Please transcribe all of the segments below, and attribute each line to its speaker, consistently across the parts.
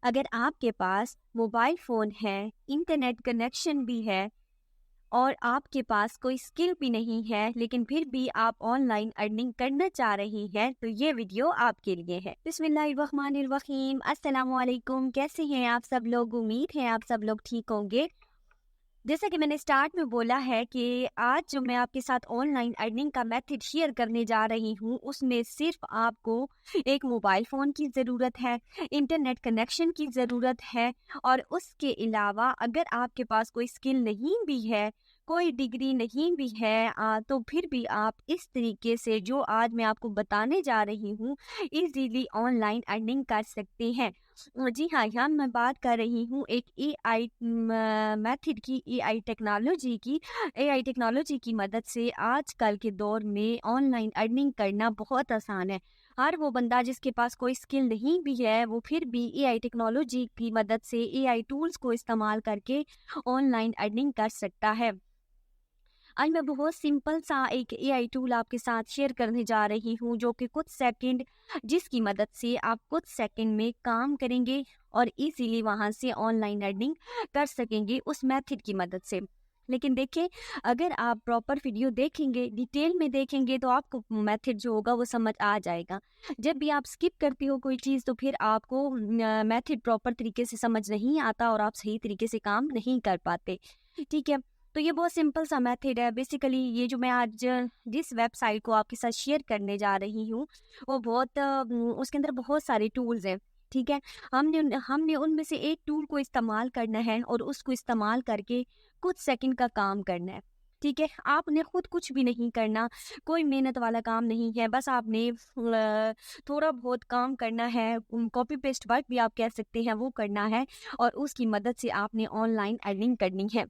Speaker 1: अगर आपके पास mobile phone है, इंटरनेट कनेक्शन भी है और आपके पास कोई स्किल भी नहीं है, लेकिन फिर भी आप ऑनलाइन अर्निंग करना चाह रही हैं, तो ये वीडियो आपके लिए है। बिस्मिल्लाहिर्रहमानिर्रहीम, अस्सलाम वालेकुम। कैसे हैं आप सब लोग? उम्मीद है आप सब लोग ठीक होंगे। जैसा कि मैंने स्टार्ट में बोला है कि आज जो मैं आपके साथ ऑनलाइन अर्निंग का मेथड शेयर करने जा रही हूँ, उसमें सिर्फ आपको एक मोबाइल फ़ोन की ज़रूरत है, इंटरनेट कनेक्शन की ज़रूरत है और उसके अलावा अगर आपके पास कोई स्किल नहीं भी है, कोई डिग्री नहीं भी है, तो फिर भी आप इस तरीके से जो आज मैं आपको बताने जा रही हूँ, इजीली ऑनलाइन अर्निंग कर सकते हैं। जी हाँ, यहाँ मैं बात कर रही हूँ एक एआई मेथड की, एआई टेक्नोलॉजी की मदद से आजकल के दौर में ऑनलाइन अर्निंग करना बहुत आसान है। हर वो बंदा जिसके पास कोई स्किल नहीं भी है, वो फिर भी एआई टेक्नोलॉजी की मदद से एआई टूल्स को इस्तेमाल करके ऑनलाइन अर्निंग कर सकता है। आज मैं बहुत सिंपल सा एक एआई टूल आपके साथ शेयर करने जा रही हूँ, जो कि कुछ सेकंड जिसकी मदद से आप कुछ सेकंड में काम करेंगे और इजीली वहां से ऑनलाइन अर्निंग कर सकेंगे उस मेथड की मदद से। लेकिन देखिए, अगर आप प्रॉपर वीडियो देखेंगे, डिटेल में देखेंगे, तो आपको मेथड जो होगा वो समझ आ जाएगा। जब भी आप स्किप करते हो कोई चीज़, तो फिर आपको मेथड प्रॉपर तरीके से समझ नहीं आता और आप सही तरीके से काम नहीं कर पाते। ठीक है, तो ये बहुत सिंपल सा मेथड है। बेसिकली ये जो मैं आज जिस वेबसाइट को आपके साथ शेयर करने जा रही हूँ, वो बहुत उसके अंदर बहुत सारे टूल्स हैं। ठीक है, हमने उनमें से एक टूल को इस्तेमाल करना है और उसको इस्तेमाल करके कुछ सेकंड का काम करना है। ठीक है, आपने खुद कुछ भी नहीं करना, कोई मेहनत वाला काम नहीं है। बस आपने थोड़ा बहुत काम करना है, कॉपी पेस्ट वर्क भी आप कह सकते हैं, वो करना है और उसकी मदद से आपने ऑनलाइन अर्निंग करनी है।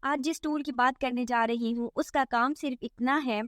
Speaker 1: आज जिस टूल की बात करने जा रही हूँ, उसका काम सिर्फ इतना है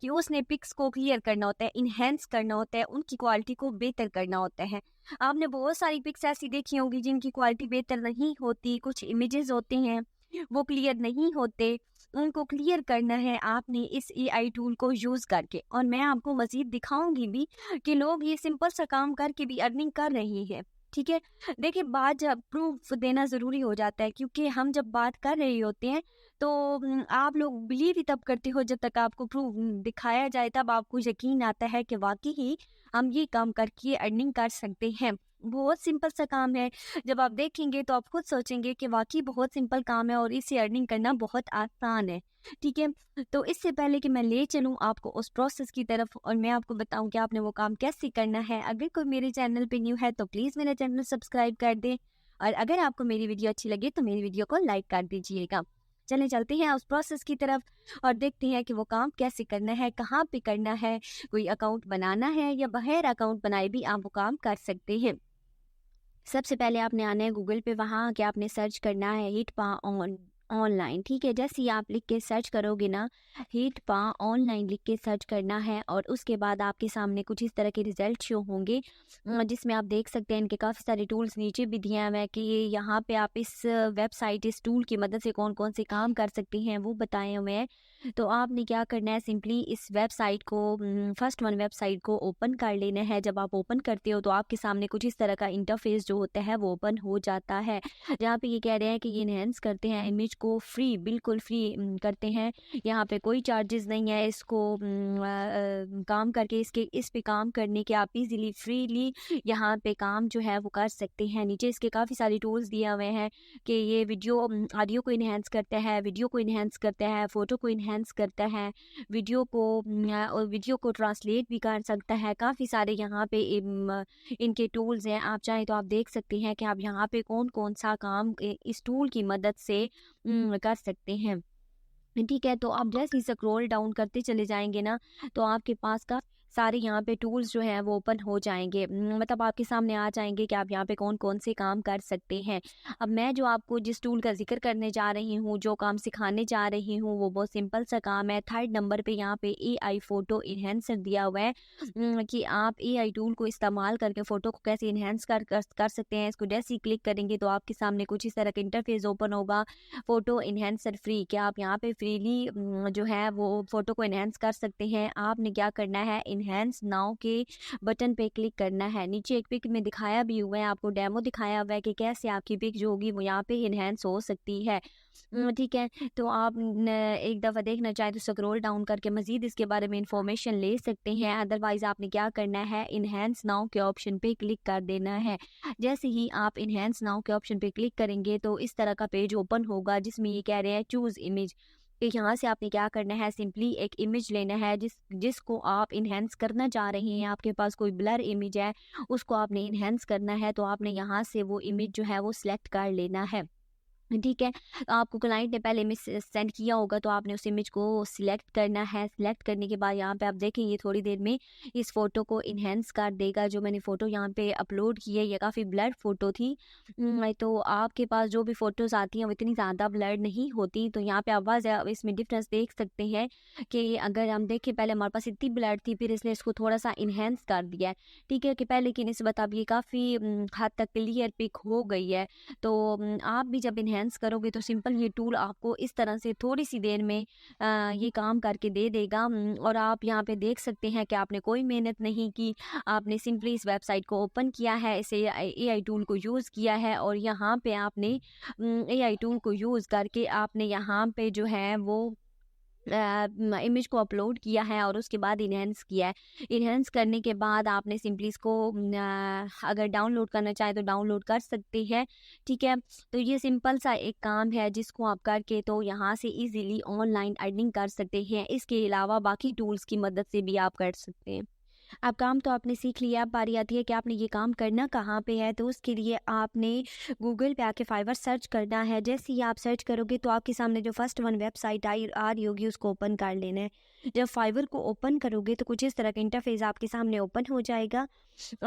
Speaker 1: कि उसने पिक्स को क्लियर करना होता है, इन्हेंस करना होता है, उनकी क्वालिटी को बेहतर करना होता है। आपने बहुत सारी पिक्स ऐसी देखी होंगी जिनकी क्वालिटी बेहतर नहीं होती, कुछ इमेजेस होते हैं वो क्लियर नहीं होते, उनको क्लियर करना है आपने इस एआई टूल को यूज़ करके। और मैं आपको मज़ीद दिखाऊंगी भी कि लोग ये सिंपल सा काम करके भी अर्निंग कर रहे हैं। ठीक है, देखिए, बात जब प्रूफ देना ज़रूरी हो जाता है, क्योंकि हम जब बात कर रहे होते हैं तो आप लोग बिलीव ही तब करते हो जब तक आपको प्रूफ दिखाया जाए, तब आपको यकीन आता है कि वाकई ही हम ये काम करके अर्निंग कर सकते हैं। बहुत सिंपल सा काम है। जब आप देखेंगे तो आप खुद सोचेंगे कि वाकई बहुत सिंपल काम है और इससे अर्निंग करना बहुत आसान है। ठीक है, तो इससे पहले कि मैं ले चलूँ आपको उस प्रोसेस की तरफ और मैं आपको बताऊं कि आपने वो काम कैसे करना है, अगर कोई मेरे चैनल पे न्यू है तो प्लीज़ मेरा चैनल सब्सक्राइब कर दें और अगर आपको मेरी वीडियो अच्छी लगे तो मेरी वीडियो को लाइक कर दीजिएगा। चलें, चलते हैं उस प्रोसेस की तरफ और देखते हैं कि वो काम कैसे करना है, कहाँ पे करना है, कोई अकाउंट बनाना है या बगैर अकाउंट बनाए भी आप वो काम कर सकते हैं। सबसे पहले आपने आना है गूगल पे, वहाँ आके आपने सर्च करना है हिट पा ऑनलाइन। ठीक है, जैसे ही आप लिख के सर्च करोगे ना, हिट पा ऑनलाइन लिख के सर्च करना है और उसके बाद आपके सामने कुछ इस तरह के रिजल्ट शो होंगे, जिसमें आप देख सकते हैं इनके काफ़ी सारे टूल्स नीचे भी दिए हुए हैं कि ये यहाँ पे आप इस वेबसाइट, इस टूल की मदद से कौन कौन से काम कर सकते हैं वो बताए हुए हैं। तो आपने क्या करना है, सिंपली इस वेबसाइट को, फर्स्ट वन वेबसाइट को ओपन कर लेना है। जब आप ओपन करते हो तो आपके सामने कुछ इस तरह का इंटरफेस जो होता है वो ओपन हो जाता है, जहाँ पे ये कह रहे हैं कि ये इनहेंस करते हैं इमेज को, फ्री, बिल्कुल फ्री करते हैं। यहाँ पे कोई चार्जेस नहीं है इसको काम करके, इस पे काम करने के आप इजीली फ्रीली यहाँ पे काम जो है वो कर सकते हैं। नीचे इसके काफ़ी सारे टूल्स दिए हुए हैं कि ये वीडियो ऑडियो को इन्हेंस करता है, वीडियो को इन्हेंस करता है, फ़ोटो को इन्हेंस करता है, वीडियो को ट्रांसलेट भी कर सकता है। काफ़ी सारे यहाँ पे इनके टूल्स हैं। आप चाहें तो आप देख सकते हैं कि आप यहाँ पे कौन कौन सा काम इस टूल की मदद से कर सकते हैं। ठीक है, तो आप जैसे ही स्क्रॉल डाउन करते चले जाएंगे ना, तो आपके पास का सारे यहाँ पे टूल्स जो हैं वो ओपन हो जाएंगे, मतलब आपके सामने आ जाएंगे कि आप यहाँ पे कौन कौन से काम कर सकते हैं। अब मैं जो आपको जिस टूल का जिक्र करने जा रही हूँ, जो काम सिखाने जा रही हूँ, वो बहुत सिंपल सा काम है। थर्ड नंबर पे यहाँ पे एआई फ़ोटो इन्हेंसर दिया हुआ है, कि आप एआई टूल को इस्तेमाल करके फ़ोटो को कैसे इन्हेंस कर सकते हैं। इसको जैसे ही क्लिक करेंगे तो आपके सामने कुछ इस तरह का इंटरफेस ओपन होगा, फ़ोटो इन्हेंसर फ्री, कि आप यहाँ पे फ्रीली जो है वो फ़ोटो को इन्हेंस कर सकते हैं। आपने क्या करना है, इनहेंस नाउ के बटन पे क्लिक करना है। नीचे एक पिक में दिखाया भी हुआ है, आपको डेमो दिखाया हुआ है कि कैसे आपकी पिक जो होगी वो यहाँ पे इनहेंस हो सकती है। ठीक है, तो आप एक दफ़ा देखना चाहें तो स्क्रॉल डाउन करके मज़ीद इसके बारे में इंफॉर्मेशन ले सकते हैं। अदरवाइज़ आपने क्या करना है, इनहेंस नाउ के ऑप्शन पे क्लिक कर देना है। जैसे ही आप इनहेंस नाउ के ऑप्शन पे क्लिक करेंगे तो इस तरह का पेज ओपन होगा जिसमें ये कह रहे हैं चूज़ इमेज। तो यहाँ से आपने क्या करना है, सिंपली एक इमेज लेना है जिसको आप इनहेंस करना चाह रहे हैं। आपके पास कोई ब्लर इमेज है, उसको आपने इनहेंस करना है, तो आपने यहाँ से वो इमेज जो है वो सिलेक्ट कर लेना है। ठीक है, तो आपको क्लाइंट ने पहले इमेज सेंड किया होगा, तो आपने उस इमेज को सिलेक्ट करना है। सिलेक्ट करने के बाद यहाँ पे आप देखेंगे थोड़ी देर में इस फ़ोटो को इन्हेंस कर देगा। जो मैंने फ़ोटो यहाँ पे अपलोड की है, ये काफ़ी ब्लर फ़ोटो थी। तो आपके पास जो भी फ़ोटोज़ आती हैं वो इतनी ज़्यादा ब्लर नहीं होती। तो यहाँ पे आप इसमें डिफरेंस देख सकते हैं कि अगर हम देखें, पहले हमारे पास इतनी ब्लर थी, फिर इसने इसको थोड़ा सा इन्हेंस कर दिया है। ठीक है, कि पहले की निस्बत अब ये काफ़ी हद तक क्लियर पिक हो गई है। तो आप भी जब इन्हेंस करोगे तो सिंपल ये टूल आपको इस तरह से थोड़ी सी देर में ये काम करके दे देगा। और आप यहाँ पे देख सकते हैं कि आपने कोई मेहनत नहीं की, आपने सिंपली इस वेबसाइट को ओपन किया है, इसे एआई टूल को यूज़ किया है और यहाँ पे आपने एआई टूल को यूज़ करके आपने यहाँ पे जो है वो इमेज को अपलोड किया है और उसके बाद इन्हेंस किया है। इन्हेंस करने के बाद आपने सिंपली इसको अगर डाउनलोड करना चाहें तो डाउनलोड कर सकते हैं। ठीक है, तो ये सिंपल सा एक काम है जिसको आप करके तो यहाँ से इजीली ऑनलाइन अर्निंग कर सकते हैं। इसके अलावा बाकी टूल्स की मदद से भी आप कर सकते हैं। अब काम तो आपने सीख लिया, अब बारी आती है कि आपने ये काम करना कहाँ पे है। तो उसके लिए आपने गूगल पे आके फाइवर सर्च करना है। जैसे ही आप सर्च करोगे तो आपके सामने जो फर्स्ट वन वेबसाइट आ रही होगी उसको ओपन कर लेना है। जब फाइवर को ओपन करोगे तो कुछ इस तरह का इंटरफेस आपके सामने ओपन हो जाएगा।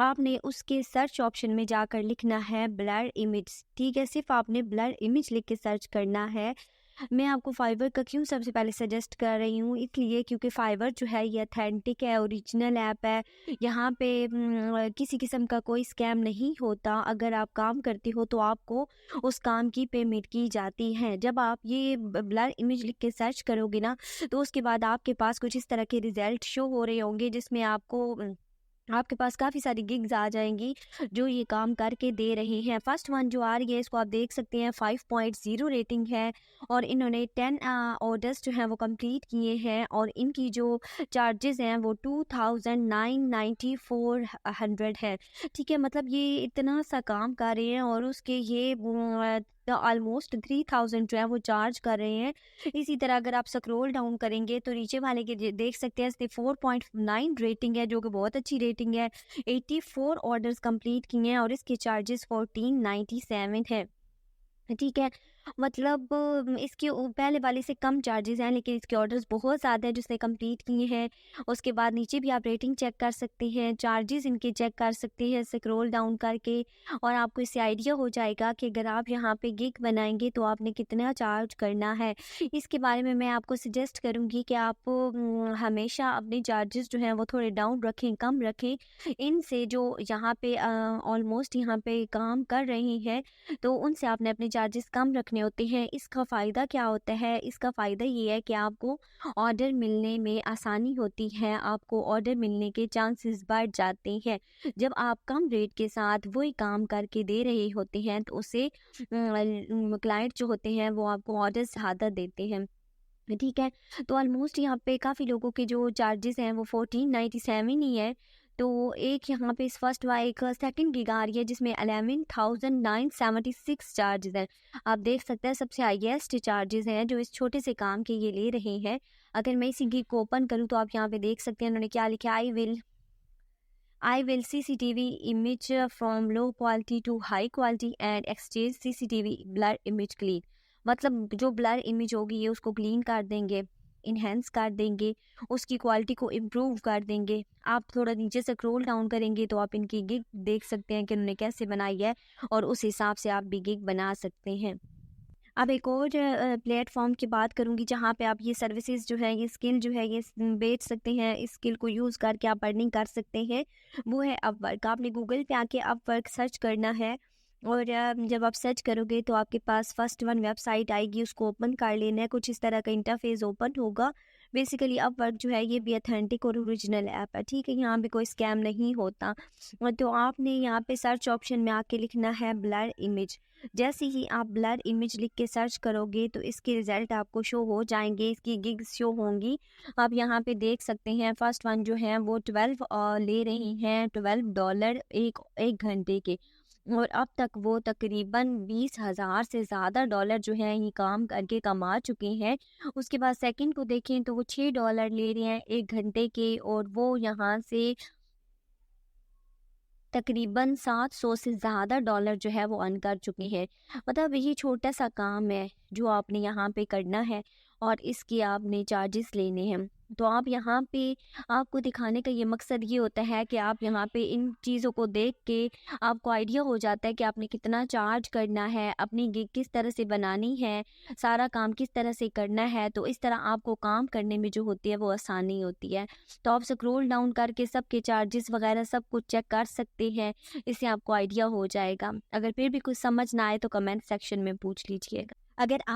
Speaker 1: आपने उसके सर्च ऑप्शन में जाकर लिखना है ब्लर इमेज। ठीक है, सिर्फ आपने ब्लर इमेज लिख के सर्च करना है। मैं आपको फाइवर का क्यों सबसे पहले सजेस्ट कर रही हूँ, इसलिए क्योंकि फाइवर जो है ये अथेंटिक है, ओरिजिनल ऐप है। यहाँ पे किसी किस्म का कोई स्कैम नहीं होता। अगर आप काम करते हो तो आपको उस काम की पेमेंट की जाती है। जब आप ये ब्लर इमेज लिख के सर्च करोगे ना, तो उसके बाद आपके पास कुछ इस तरह के रिजल्ट शो हो रहे होंगे जिसमें आपके पास काफ़ी सारी गिग्स आ जाएंगी जो ये काम करके दे रहे हैं। फर्स्ट वन जो आ रही है इसको आप देख सकते हैं, 5.0 रेटिंग है और इन्होंने 10 ऑर्डर्स जो हैं वो कंप्लीट किए हैं और इनकी जो चार्जेस हैं वो 2994 है। ठीक है, मतलब ये इतना सा काम कर रहे हैं और उसके ये ऑलमोस्ट 3000 जो है वो चार्ज कर रहे हैं। इसी तरह अगर आप स्क्रॉल डाउन करेंगे तो नीचे वाले के देख सकते हैं इसने 4.9 रेटिंग है जो कि बहुत अच्छी रेटिंग है। 84 ऑर्डर्स कंप्लीट किए हैं और इसके चार्जेस 1497 है। ठीक है, मतलब इसके पहले वाले से कम चार्जेस हैं लेकिन इसके ऑर्डर्स बहुत ज़्यादा हैं जिसने कंप्लीट किए हैं। उसके बाद नीचे भी आप रेटिंग चेक कर सकते हैं, चार्जेस इनके चेक कर सकते हैं स्क्रॉल डाउन करके और आपको इससे आइडिया हो जाएगा कि अगर आप यहाँ पे गिग बनाएंगे तो आपने कितना चार्ज करना है। इसके बारे में मैं आपको सजेस्ट करूँगी कि आप हमेशा अपने चार्जेस जो हैं वो थोड़े डाउन रखें, कम रखें। इनसे जो यहाँ पे ऑलमोस्ट यहाँ पे काम कर रही हैं तो उनसे आपने अपने चार्जेस कम रखने होते हैं। इसका फ़ायदा क्या होता है, इसका फ़ायदा ये है कि आपको ऑर्डर मिलने में आसानी होती है, आपको ऑर्डर मिलने के चांसेस बढ़ जाते हैं। जब आप कम रेट के साथ वही काम करके दे रहे होते हैं तो उससे क्लाइंट जो होते हैं वो आपको ऑर्डर ज़्यादा देते हैं। ठीक है, तो ऑलमोस्ट यहाँ पे काफ़ी लोगों के जो चार्जेस हैं वो 1497 ही है। तो एक यहाँ पे इस फर्स्ट व एक सेकंड गिग आ रही है जिसमें 11,976 चार्जेस हैं। आप देख सकते हैं सबसे हाईएस्ट चार्जेस हैं जो इस छोटे से काम के ये ले रहे हैं। अगर मैं इसी गिग को ओपन करूँ तो आप यहाँ पे देख सकते हैं उन्होंने क्या लिखा है, I will CCTV image from low quality to high quality and exchange CCTV blur image clean। मतलब जो ब्लर इमेज होगी ये उसको क्लीन कर देंगे, इन्हेंस कर देंगे, उसकी क्वालिटी को इम्प्रूव कर देंगे। आप थोड़ा नीचे से स्क्रॉल डाउन करेंगे तो आप इनकी गिग देख सकते हैं कि उन्होंने कैसे बनाई है और उस हिसाब से आप भी गिग बना सकते हैं। अब एक और प्लेटफॉर्म की बात करूंगी जहां पे आप ये सर्विसेज जो है, ये स्किल जो है ये बेच सकते हैं। इस स्किल को यूज़ करके आप अर्निंग कर सकते हैं, वो है अपवर्क। आपने गूगल पे आके अपवर्क सर्च करना है और जब आप सर्च करोगे तो आपके पास फर्स्ट वन वेबसाइट आएगी, उसको ओपन कर लेना है। कुछ इस तरह का इंटरफेस ओपन होगा। बेसिकली अपवर्क जो है ये भी अथेंटिक और ओरिजिनल ऐप है, ठीक है, यहाँ पे कोई स्कैम नहीं होता। तो आपने यहाँ पे सर्च ऑप्शन में आके लिखना है ब्लर इमेज। जैसे ही आप ब्लर इमेज लिख के सर्च करोगे तो इसके रिजल्ट आपको शो हो जाएंगे, इसकी गिग्स शो होंगी। आप यहाँ पे देख सकते हैं फर्स्ट वन जो है वो 12 ले रही हैं $12 एक घंटे के, और अब तक वो तकरीबन 20,000 से ज़्यादा डॉलर जो है ये काम करके कमा चुके हैं। उसके बाद सेकंड को देखें तो वो $6 ले रहे हैं एक घंटे के, और वो यहाँ से तकरीबन 700 से ज़्यादा डॉलर जो है वो अर्न कर चुके हैं। मतलब ये छोटा सा काम है जो आपने यहाँ पे करना है और इसके आपने चार्जेस लेने हैं। तो आप यहाँ पे, आपको दिखाने का ये मकसद ये होता है कि आप यहाँ पे इन चीज़ों को देख के आपको आइडिया हो जाता है कि आपने कितना चार्ज करना है, अपनी गिग किस तरह से बनानी है, सारा काम किस तरह से करना है। तो इस तरह आपको काम करने में जो होती है वो आसानी होती है। तो आप स्क्रॉल डाउन करके सबके चार्जेस वगैरह सब कुछ चेक कर सकते हैं, इससे आपको आइडिया हो जाएगा। अगर फिर भी कुछ समझ ना आए तो कमेंट सेक्शन में पूछ लीजिएगा। अगर आप